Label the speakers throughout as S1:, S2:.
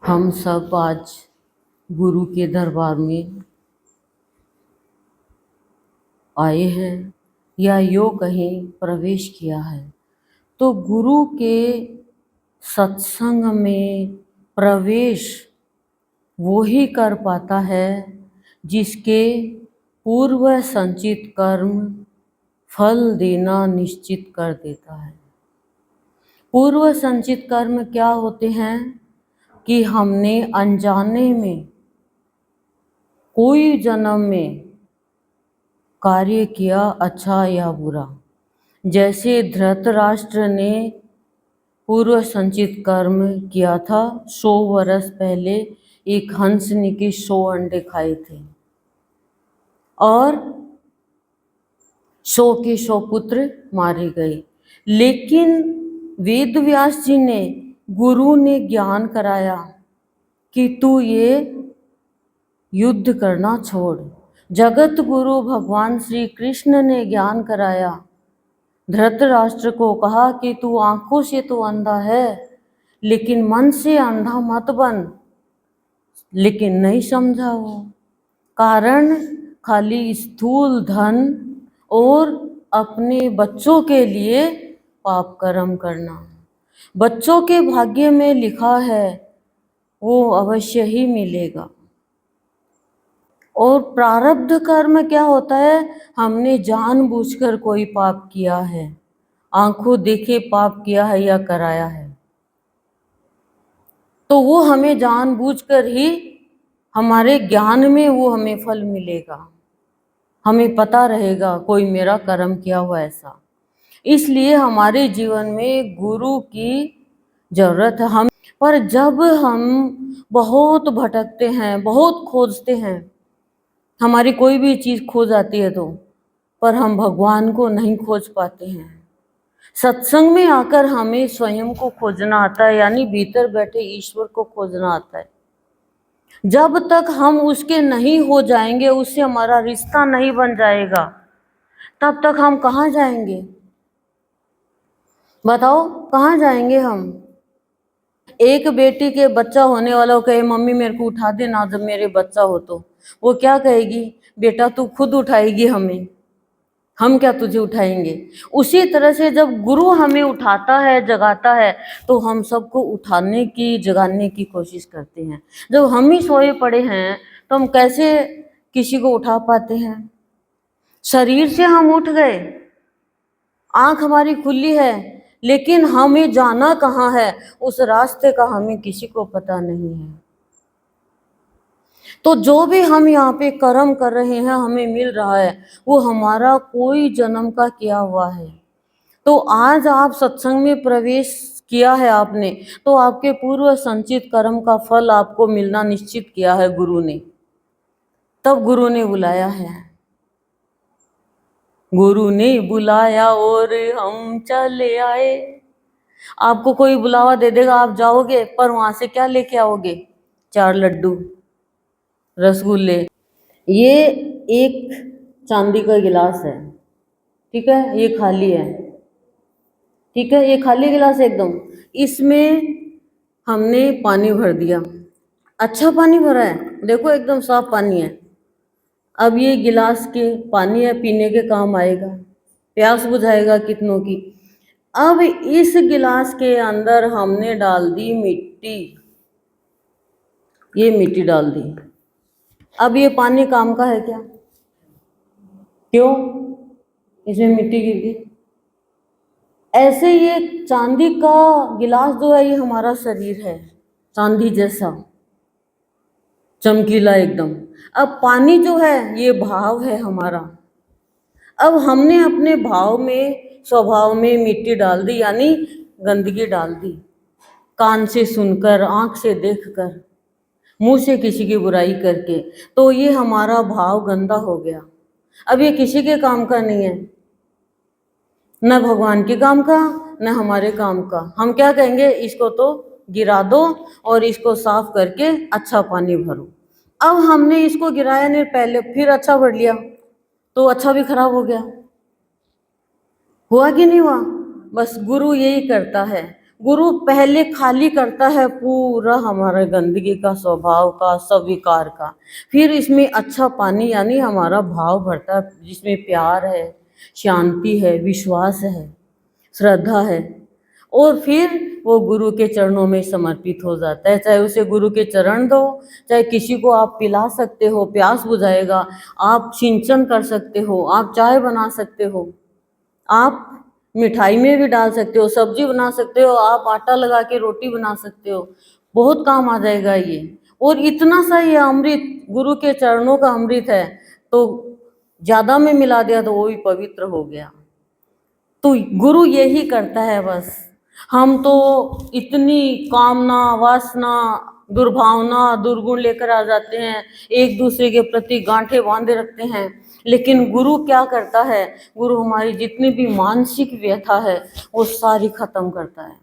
S1: हम सब आज गुरु के दरबार में आए हैं या यूँ कहीं प्रवेश किया है। तो गुरु के सत्संग में प्रवेश वो ही कर पाता है जिसके पूर्व संचित कर्म फल देना निश्चित कर देता है। पूर्व संचित कर्म क्या होते हैं कि हमने अनजाने में कोई जन्म में कार्य किया, अच्छा या बुरा। जैसे धृतराष्ट्र ने पूर्व संचित कर्म किया था। 100 वर्ष पहले एक हंस ने के 100 अंडे खाए थे और 100 के 100 पुत्र मारे गए। लेकिन वेद व्यास जी ने, गुरु ने ज्ञान कराया कि तू ये युद्ध करना छोड़। जगत गुरु भगवान श्री कृष्ण ने ज्ञान कराया, धृतराष्ट्र को कहा कि तू आंखों से तो अंधा है लेकिन मन से अंधा मत बन। लेकिन नहीं समझा वो, कारण खाली स्थूल धन और अपने बच्चों के लिए पाप कर्म करना। बच्चों के भाग्य में लिखा है वो अवश्य ही मिलेगा। और प्रारब्ध कर्म क्या होता है? हमने जानबूझकर कोई पाप किया है, आंखों देखे पाप किया है या कराया है, तो वो हमें जानबूझकर ही, हमारे ज्ञान में वो हमें फल मिलेगा। हमें पता रहेगा कोई मेरा कर्म किया हुआ ऐसा। इसलिए हमारे जीवन में गुरु की जरूरत है। हम पर जब हम बहुत भटकते हैं, बहुत खोजते हैं, हमारी कोई भी चीज़ खो जाती है तो, पर हम भगवान को नहीं खोज पाते हैं। सत्संग में आकर हमें स्वयं को खोजना आता है, यानी भीतर बैठे ईश्वर को खोजना आता है। जब तक हम उसके नहीं हो जाएंगे, उससे हमारा रिश्ता नहीं बन जाएगा, तब तक हम कहाँ जाएंगे? बताओ कहाँ जाएंगे हम? एक बेटी के बच्चा होने वाला को कहे मम्मी मेरे को उठा देना जब मेरे बच्चा हो, तो वो क्या कहेगी? बेटा तू खुद उठाएगी हमें, हम क्या तुझे उठाएंगे? उसी तरह से जब गुरु हमें उठाता है, जगाता है, तो हम सबको उठाने की, जगाने की कोशिश करते हैं। जब हम ही सोए पड़े हैं तो हम कैसे किसी को उठा पाते हैं? शरीर से हम उठ गए, आंख हमारी खुली है, लेकिन हमें जाना कहाँ है, उस रास्ते का हमें किसी को पता नहीं है। तो जो भी हम यहाँ पे कर्म कर रहे हैं, हमें मिल रहा है, वो हमारा कोई जन्म का किया हुआ है। तो आज आप सत्संग में प्रवेश किया है आपने, तो आपके पूर्व संचित कर्म का फल आपको मिलना निश्चित किया है गुरु ने। तब गुरु ने बुलाया है, गुरु ने बुलाया और हम चले आए। आपको कोई बुलावा दे देगा, आप जाओगे, पर वहां से क्या लेके आओगे? 4 लड्डू, रसगुल्ले। ये एक चांदी का गिलास है, ठीक है, ये खाली है, ठीक है, ये खाली गिलास एकदम। इसमें हमने पानी भर दिया, अच्छा पानी भरा है, देखो एकदम साफ पानी है। अब ये गिलास के पानी है, पीने के काम आएगा, प्यास बुझाएगा कितनों की। अब इस गिलास के अंदर हमने डाल दी मिट्टी, ये मिट्टी डाल दी। अब ये पानी काम का है क्या? क्यों? इसमें मिट्टी गिर गई। ऐसे ये चांदी का गिलास जो है, ये हमारा शरीर है, चांदी जैसा चमकीला एकदम। अब पानी जो है ये भाव है हमारा। अब हमने अपने भाव में, स्वभाव में मिट्टी डाल दी, यानी गंदगी डाल दी। कान से सुनकर, आंख से देखकर, मुंह से किसी की बुराई करके, तो ये हमारा भाव गंदा हो गया। अब ये किसी के काम का नहीं है, न भगवान के काम का, न हमारे काम का। हम क्या कहेंगे? इसको तो गिरा दो और इसको साफ करके अच्छा पानी भरो। अब हमने इसको गिराया नहीं पहले, फिर अच्छा भर लिया, तो अच्छा भी खराब हो गया। हुआ कि नहीं हुआ? बस गुरु यही करता है, गुरु पहले खाली करता है पूरा हमारा गंदगी का, स्वभाव का, सब विकार का। फिर इसमें अच्छा पानी यानी हमारा भाव भरता है, जिसमें प्यार है, शांति है, विश्वास है, श्रद्धा है। और फिर वो गुरु के चरणों में समर्पित हो जाता है। चाहे उसे गुरु के चरण दो, चाहे किसी को आप पिला सकते हो, प्यास बुझाएगा, आप सिंचन कर सकते हो, आप चाय बना सकते हो, आप मिठाई में भी डाल सकते हो, सब्जी बना सकते हो, आप आटा लगा के रोटी बना सकते हो, बहुत काम आ जाएगा ये। और इतना सा ये अमृत गुरु के चरणों का अमृत है, तो ज्यादा में मिला दिया तो वो भी पवित्र हो गया। तो गुरु यही करता है बस। हम तो इतनी कामना, वासना, दुर्भावना, दुर्गुण लेकर आ जाते हैं, एक दूसरे के प्रति गांठें बांधे रखते हैं। लेकिन गुरु क्या करता है? गुरु हमारी जितनी भी मानसिक व्यथा है वो सारी खत्म करता है।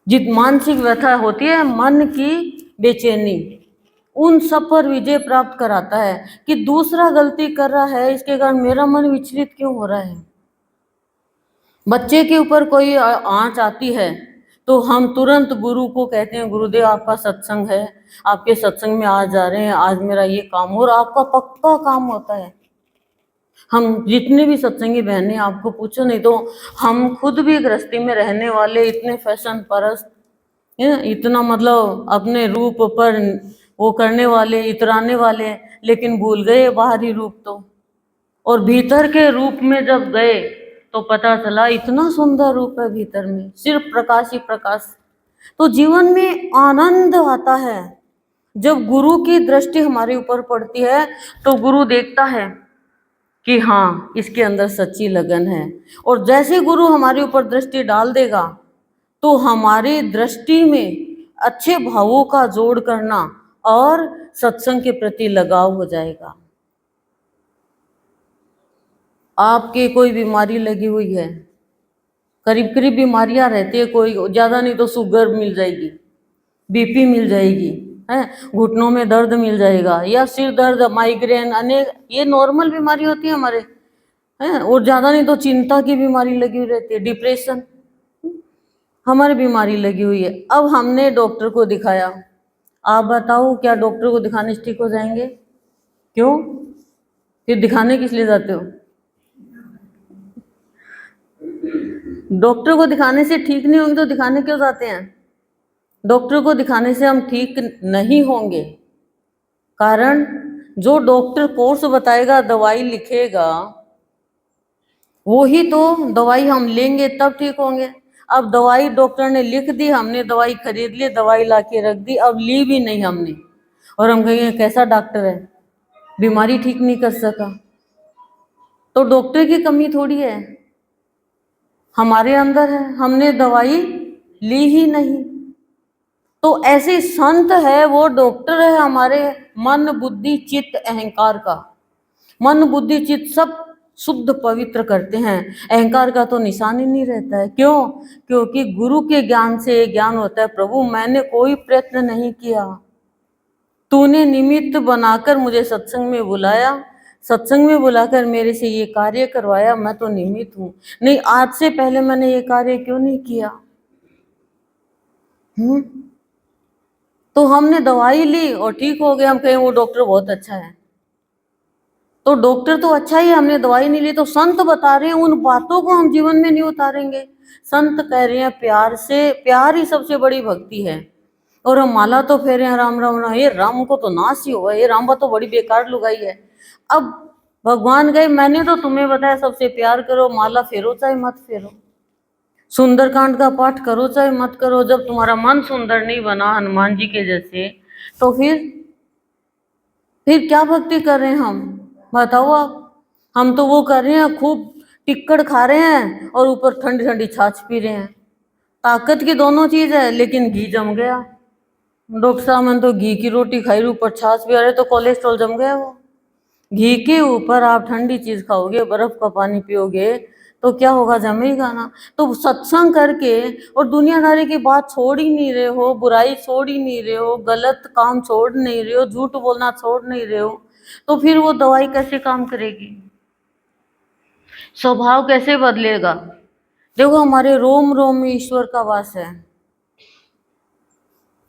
S1: जित मानसिक व्यथा होती है, मन की बेचैनी, उन सब पर विजय प्राप्त कराता है कि दूसरा गलती कर रहा है, इसके कारण मेरा मन विचलित क्यों हो रहा है। बच्चे के ऊपर कोई आंच आती है तो हम तुरंत गुरु को कहते हैं, गुरुदेव आपका सत्संग है, आपके सत्संग में आज जा रहे हैं, आज मेरा ये काम, और आपका पक्का काम होता है। हम जितने भी सत्संगी बहनें, आपको पूछो, नहीं तो हम खुद भी गृहस्थी में रहने वाले, इतने फैशन परस्त, इतना मतलब अपने रूप पर वो करने वाले, इतराने वाले, लेकिन भूल गए बाहरी रूप तो। और भीतर के रूप में जब गए तो पता चला इतना सुंदर रूप है भीतर में, सिर्फ प्रकाश ही प्रकाश। तो जीवन में आनंद आता है जब गुरु की दृष्टि हमारे ऊपर पड़ती है। तो गुरु देखता है कि हाँ, इसके अंदर सच्ची लगन है। और जैसे गुरु हमारे ऊपर दृष्टि डाल देगा तो हमारी दृष्टि में अच्छे भावों का जोड़ करना और सत्संग के प्रति लगाव हो जाएगा। आपके कोई बीमारी लगी हुई है, करीब करीब बीमारियां रहती है, कोई ज़्यादा नहीं तो शुगर मिल जाएगी, बीपी मिल जाएगी, है, घुटनों में दर्द मिल जाएगा, या सिर दर्द, माइग्रेन, अनेक ये नॉर्मल बीमारी होती है हमारे, हैं। और ज़्यादा नहीं तो चिंता की बीमारी लगी हुई रहती है, डिप्रेशन, हमारी बीमारी लगी हुई है। अब हमने डॉक्टर को दिखाया, आप बताओ क्या डॉक्टर को दिखाने से ठीक हो जाएंगे? क्यों? फिर दिखाने किस लिए जाते हो? डॉक्टर को दिखाने से ठीक नहीं होंगे तो दिखाने क्यों जाते हैं? डॉक्टर को दिखाने से हम ठीक नहीं होंगे, कारण जो डॉक्टर कोर्स बताएगा, दवाई लिखेगा, वो ही तो दवाई हम लेंगे तब ठीक होंगे। अब दवाई डॉक्टर ने लिख दी, हमने दवाई खरीद ली, दवाई ला के रख दी, अब ली भी नहीं हमने, और हम कहेंगे कैसा डॉक्टर है, बीमारी ठीक नहीं कर सका। तो डॉक्टर की कमी थोड़ी है, हमारे अंदर है, हमने दवाई ली ही नहीं। तो ऐसे संत है, वो डॉक्टर है हमारे मन, बुद्धि, चित्त, अहंकार का। मन, बुद्धि, चित्त सब शुद्ध पवित्र करते हैं, अहंकार का तो निशान ही नहीं रहता है। क्यों? क्योंकि गुरु के ज्ञान से ज्ञान होता है, प्रभु मैंने कोई प्रयत्न नहीं किया, तूने निमित्त बनाकर मुझे सत्संग में बुलाया, सत्संग में बुलाकर मेरे से ये कार्य करवाया, मैं तो निमित्त हूँ। नहीं, आज से पहले मैंने ये कार्य क्यों नहीं किया? तो हमने दवाई ली और ठीक हो गया, हम कहें वो डॉक्टर बहुत अच्छा है। तो डॉक्टर तो अच्छा ही है, हमने दवाई नहीं ली। तो संत बता रहे हैं, उन बातों को हम जीवन में नहीं उतारेंगे। संत कह रहे हैं प्यार से, प्यार ही सबसे बड़ी भक्ति है। और हम माला तो फेरे हैं, राम राम राम, ये राम को तो नाश ही हुआ, ये रामबा तो बड़ी बेकार लुगाई है। अब भगवान गए, मैंने तो तुम्हें बताया सबसे प्यार करो, माला फेरो चाहे मत फेरो, सुंदरकांड का पाठ करो चाहे मत करो। जब तुम्हारा मन सुंदर नहीं बना हनुमान जी के जैसे, तो फिर क्या भक्ति कर रहे हैं हम? बताओ आप। हम तो वो कर रहे हैं, खूब टिक्कड़ खा रहे हैं और ऊपर ठंडी ठंडी छाछ पी रहे हैं। ताकत की दोनों चीज है, लेकिन घी जम गया। डॉक्टर साहब मैंने तो घी की रोटी खाई, ऊपर छाछ पी रहे, तो कोलेस्ट्रॉल जम गया। वो घी के ऊपर आप ठंडी चीज खाओगे, बर्फ का पानी पियोगे, तो क्या होगा? जमेगा ना। तो सत्संग करके और दुनियादारी की बात छोड़ ही नहीं रहे हो, बुराई छोड़ ही नहीं रहे हो, गलत काम छोड़ नहीं रहे हो, झूठ बोलना छोड़ नहीं रहे हो, तो फिर वो दवाई कैसे काम करेगी? स्वभाव कैसे बदलेगा? देखो हमारे रोम रोम में ईश्वर का वास है,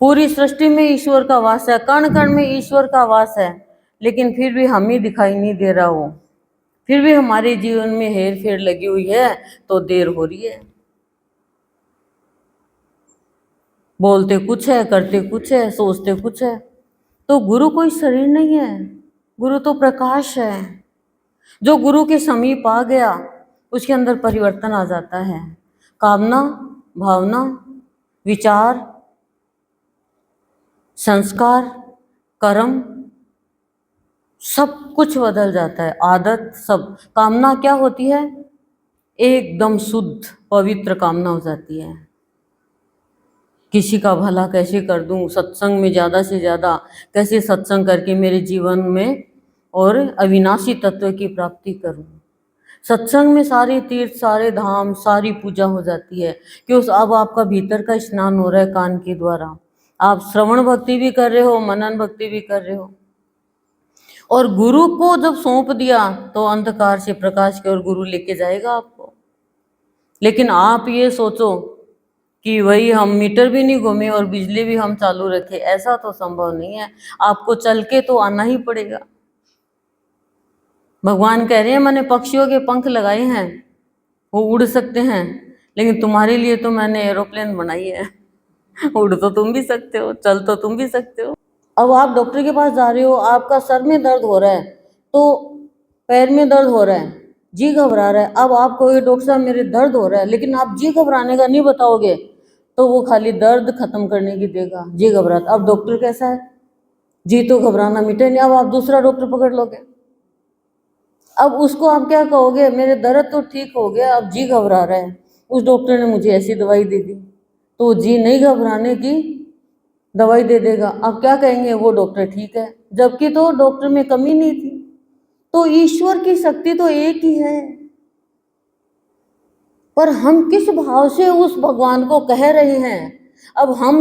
S1: पूरी सृष्टि में ईश्वर का वास है, कण कण में ईश्वर का वास है, लेकिन फिर भी हमें दिखाई नहीं दे रहा हो, फिर भी हमारे जीवन में हेर फेर लगी हुई है, तो देर हो रही है। बोलते कुछ है, करते कुछ है, सोचते कुछ है। तो गुरु कोई शरीर नहीं है, गुरु तो प्रकाश है। जो गुरु के समीप आ गया उसके अंदर परिवर्तन आ जाता है। कामना, भावना, विचार, संस्कार, कर्म, सब कुछ बदल जाता है, आदत सब। कामना क्या होती है? एकदम शुद्ध पवित्र कामना हो जाती है। किसी का भला कैसे कर दूं, सत्संग में ज़्यादा से ज़्यादा कैसे सत्संग करके मेरे जीवन में और अविनाशी तत्व की प्राप्ति करूं। सत्संग में सारे तीर्थ, सारे धाम, सारी पूजा हो जाती है, कि अब आपका भीतर का स्नान हो रहा है कान के द्वारा। आप श्रवण भक्ति भी कर रहे हो, मनन भक्ति भी कर रहे हो। और गुरु को जब सौंप दिया तो अंधकार से प्रकाश की ओर गुरु लेके जाएगा आपको। लेकिन आप ये सोचो कि वही हम मीटर भी नहीं घूमे और बिजली भी हम चालू रखे, ऐसा तो संभव नहीं है। आपको चल के तो आना ही पड़ेगा। भगवान कह रहे हैं मैंने पक्षियों के पंख लगाए हैं, वो उड़ सकते हैं, लेकिन तुम्हारे लिए तो मैंने एरोप्लेन बनाई है। उड़ तो तुम भी सकते हो, चल तो तुम भी सकते हो। अब आप डॉक्टर के पास जा रहे हो, आपका सर में दर्द हो रहा है, तो पैर में दर्द हो रहा है, जी घबरा रहा है। अब आप कहोगे डॉक्टर साहब मेरे दर्द हो रहा है, लेकिन आप जी घबराने का नहीं बताओगे तो वो खाली दर्द खत्म करने की देगा, जी घबराता। अब डॉक्टर कैसा है? जी तो घबराना मिटे नहीं। अब आप दूसरा डॉक्टर पकड़ लोगे, अब उसको आप क्या कहोगे? मेरे दर्द तो ठीक हो गया, अब जी घबरा रहा है, उस डॉक्टर ने मुझे ऐसी दवाई दे दी, तो जी नहीं घबराने की दवाई दे देगा। अब क्या कहेंगे? वो डॉक्टर ठीक है, जबकि तो डॉक्टर में कमी नहीं थी। तो ईश्वर की शक्ति तो एक ही है, पर हम किस भाव से उस भगवान को कह रहे हैं। अब हम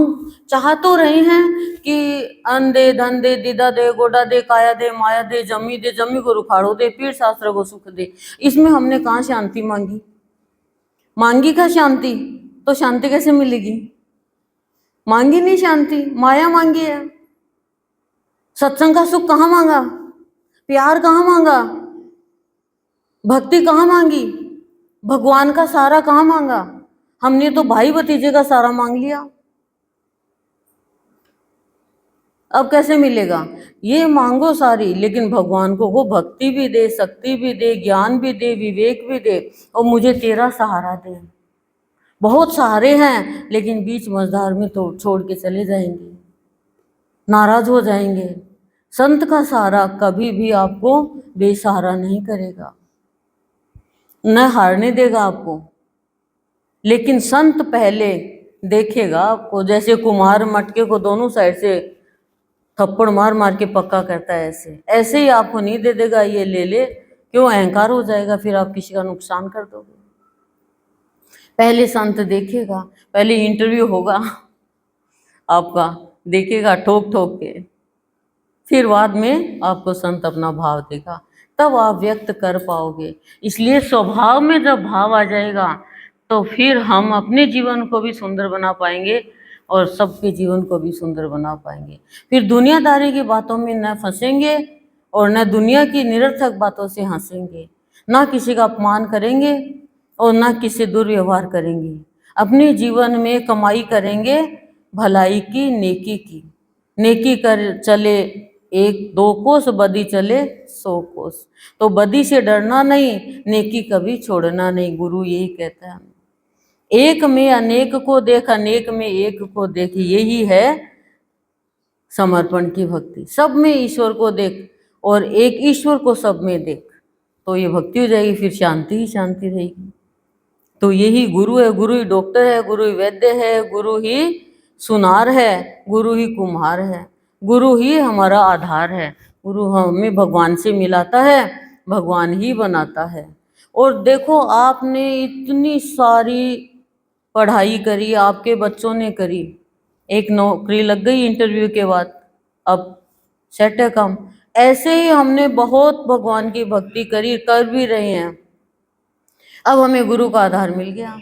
S1: चाह तो रहे हैं कि अन्न दे, धन दे, दीदा दे, गोडा दे, काया दे, माया दे, जमी को रुखाड़ो दे, पीठ शास्त्र को सुख दे। इसमें हमने कहाँ शांति मांगी? मांगी का शांति? तो शांति कैसे मिलेगी? मांगी नहीं शांति, माया मांगी है। सत्संग का सुख कहाँ मांगा? प्यार कहाँ मांगा? भक्ति कहाँ मांगी? भगवान का सारा कहाँ मांगा? हमने तो भाई भतीजे का सारा मांग लिया। अब कैसे मिलेगा? ये मांगो सारी, लेकिन भगवान को वो भक्ति भी दे, शक्ति भी दे, ज्ञान भी दे, विवेक भी दे, और मुझे तेरा सहारा दे। बहुत सहारे हैं, लेकिन बीच मझधार में तो छोड़ के चले जाएंगे, नाराज हो जाएंगे। संत का सहारा कभी भी आपको बेसहारा नहीं करेगा, न हारने देगा आपको। लेकिन संत पहले देखेगा आपको, जैसे कुम्हार मटके को दोनों साइड से थप्पड़ मार मार के पक्का करता है, ऐसे ऐसे ही आपको नहीं दे देगा ये ले ले, क्यों? अहंकार हो जाएगा, फिर आप किसी का नुकसान कर दोगे। पहले संत देखेगा, पहले इंटरव्यू होगा आपका, देखेगा ठोक ठोक के, फिर बाद में आपको संत अपना भाव देगा, तब आप व्यक्त कर पाओगे। इसलिए स्वभाव में जब भाव आ जाएगा तो फिर हम अपने जीवन को भी सुंदर बना पाएंगे और सबके जीवन को भी सुंदर बना पाएंगे। फिर दुनियादारी की बातों में न फंसेंगे और न दुनिया की निरर्थक बातों से हंसेंगे, ना किसी का अपमान करेंगे और ना किसी दुर्व्यवहार करेंगे। अपने जीवन में कमाई करेंगे भलाई की, नेकी की। नेकी कर चले 1-2 कोस, बदी चले 100 कोस। तो बदी से डरना नहीं, नेकी कभी छोड़ना नहीं। गुरु यही कहता है, एक में अनेक को देख, अनेक में एक को देख, यही है समर्पण की भक्ति। सब में ईश्वर को देख और एक ईश्वर को सब में देख, तो ये भक्ति हो जाएगी, फिर शांति ही शांति रहेगी। तो यही गुरु है। गुरु ही डॉक्टर है, गुरु ही वैद्य है, गुरु ही सुनार है, गुरु ही कुम्हार है, गुरु ही हमारा आधार है। गुरु हमें भगवान से मिलाता है, भगवान ही बनाता है। और देखो आपने इतनी सारी पढ़ाई करी, आपके बच्चों ने करी, एक नौकरी लग गई इंटरव्यू के बाद, अब सेट है काम। ऐसे ही हमने बहुत भगवान की भक्ति करी, कर भी रहे हैं, अब हमें गुरु का आधार मिल गया।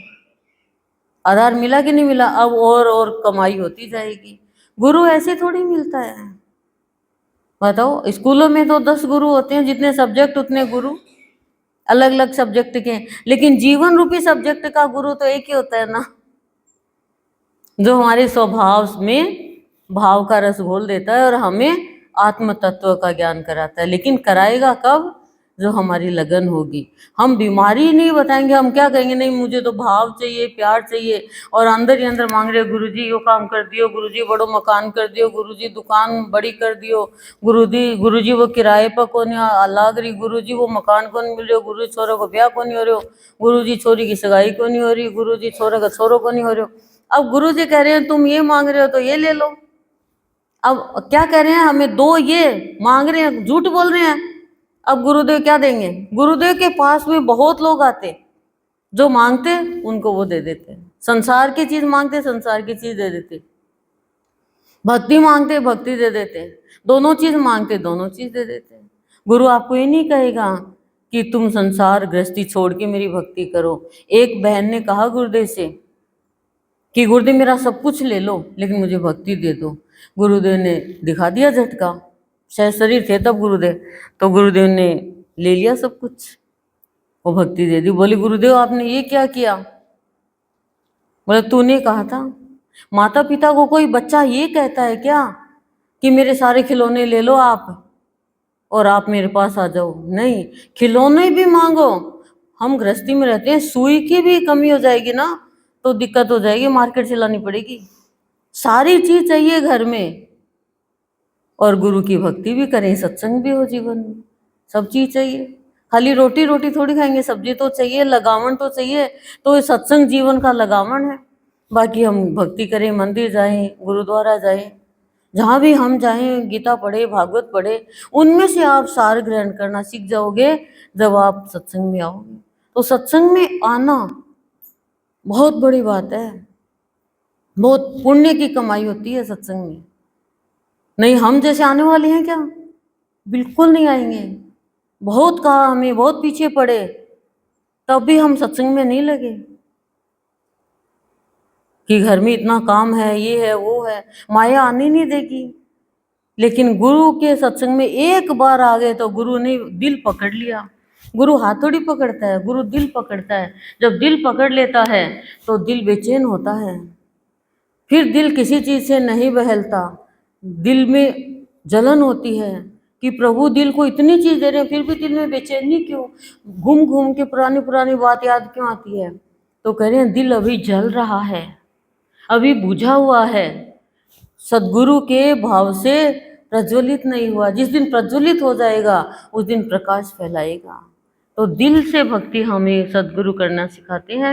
S1: आधार मिला कि नहीं मिला, अब और कमाई होती जाएगी। गुरु ऐसे थोड़ी मिलता है। बताओ, स्कूलों में तो 10 गुरु होते हैं, जितने सब्जेक्ट उतने गुरु, अलग अलग सब्जेक्ट के। लेकिन जीवन रूपी सब्जेक्ट का गुरु तो एक ही होता है ना, जो हमारे स्वभाव में भाव का रस घोल देता है और हमें आत्म तत्व का ज्ञान कराता है। लेकिन कराएगा कब? जो हमारी लगन होगी। हम बीमारी नहीं बताएंगे, हम क्या कहेंगे, नहीं मुझे तो भाव चाहिए, प्यार चाहिए, और अंदर ही अंदर मांग रहे हो, गुरुजी यो काम कर दियो, गुरुजी बड़ो मकान कर दियो, गुरुजी दुकान बड़ी कर दियो, गुरुजी वो किराए पर कौन लाग रही, गुरुजी वो मकान कौन मिल रहे हो, गुरुजी छोरे को ब्याह कौन हो रहे हो, गुरुजी छोरी की सगाई कौन हो रही, गुरुजी छोरे का छोरो कौन हो रहे हो। अब गुरुजी कह रहे हैं तुम ये मांग रहे हो तो ये ले लो। अब क्या कह रहे हैं, हमें दो, ये मांग रहे हैं, झूठ बोल रहे हैं। अब गुरुदेव क्या देंगे? गुरुदेव के पास में बहुत लोग आते, जो मांगते उनको वो दे देते। संसार की चीज मांगते, संसार की चीज दे देते। भक्ति मांगते, भक्ति दे देते। दोनों चीज मांगते, दोनों चीज दे देते। गुरु आपको ये नहीं कहेगा कि तुम संसार गृहस्थी छोड़ के मेरी भक्ति करो। एक बहन ने कहा गुरुदेव से कि गुरुदेव मेरा सब कुछ ले लो लेकिन मुझे भक्ति दे दो। गुरुदेव ने दिखा दिया झटका, शायद शरीर थे तब गुरुदेव, तो गुरुदेव ने ले लिया सब कुछ, वो भक्ति दे दी। बोली गुरुदेव आपने ये क्या किया? बोले तूने कहा था। माता पिता को कोई बच्चा ये कहता है क्या कि मेरे सारे खिलौने ले लो आप और आप मेरे पास आ जाओ? नहीं, खिलौने भी मांगो। हम गृहस्थी में रहते हैं, सुई की भी कमी हो जाएगी ना तो दिक्कत हो जाएगी, मार्केट चलानी पड़ेगी। सारी चीज चाहिए घर में, और गुरु की भक्ति भी करें, सत्संग भी हो जीवन में, सब चीज चाहिए। खाली रोटी रोटी थोड़ी खाएंगे, सब्जी तो चाहिए, लगावन तो चाहिए। तो ये सत्संग जीवन का लगावन है। बाकी हम भक्ति करें, मंदिर जाएं, गुरुद्वारा जाएं, जहाँ भी हम जाएं, गीता पढ़े, भागवत पढ़े, उनमें से आप सार ग्रहण करना सीख जाओगे जब आप सत्संग में आओगे। तो सत्संग में आना बहुत बड़ी बात है, बहुत पुण्य की कमाई होती है सत्संग में। नहीं हम जैसे आने वाले हैं क्या? बिल्कुल नहीं आएंगे। बहुत कहा हमें, बहुत पीछे पड़े, तब भी हम सत्संग में नहीं लगे कि घर में इतना काम है, ये है, वो है, माया आने नहीं देगी। लेकिन गुरु के सत्संग में एक बार आ गए तो गुरु ने दिल पकड़ लिया। गुरु हाथ थोड़ी पकड़ता है, गुरु दिल पकड़ता है। जब दिल पकड़ लेता है तो दिल बेचैन होता है, फिर दिल किसी चीज से नहीं बहलता। दिल में जलन होती है कि प्रभु दिल को इतनी चीज दे रहे हैं फिर भी दिल में बेचैनी क्यों, घूम घूम के पुरानी पुरानी बात याद क्यों आती है? तो कह रहे हैं दिल अभी जल रहा है, अभी बुझा हुआ है, सदगुरु के भाव से प्रज्वलित नहीं हुआ। जिस दिन प्रज्वलित हो जाएगा उस दिन प्रकाश फैलाएगा। तो दिल से भक्ति हमें सदगुरु करना सिखाते हैं।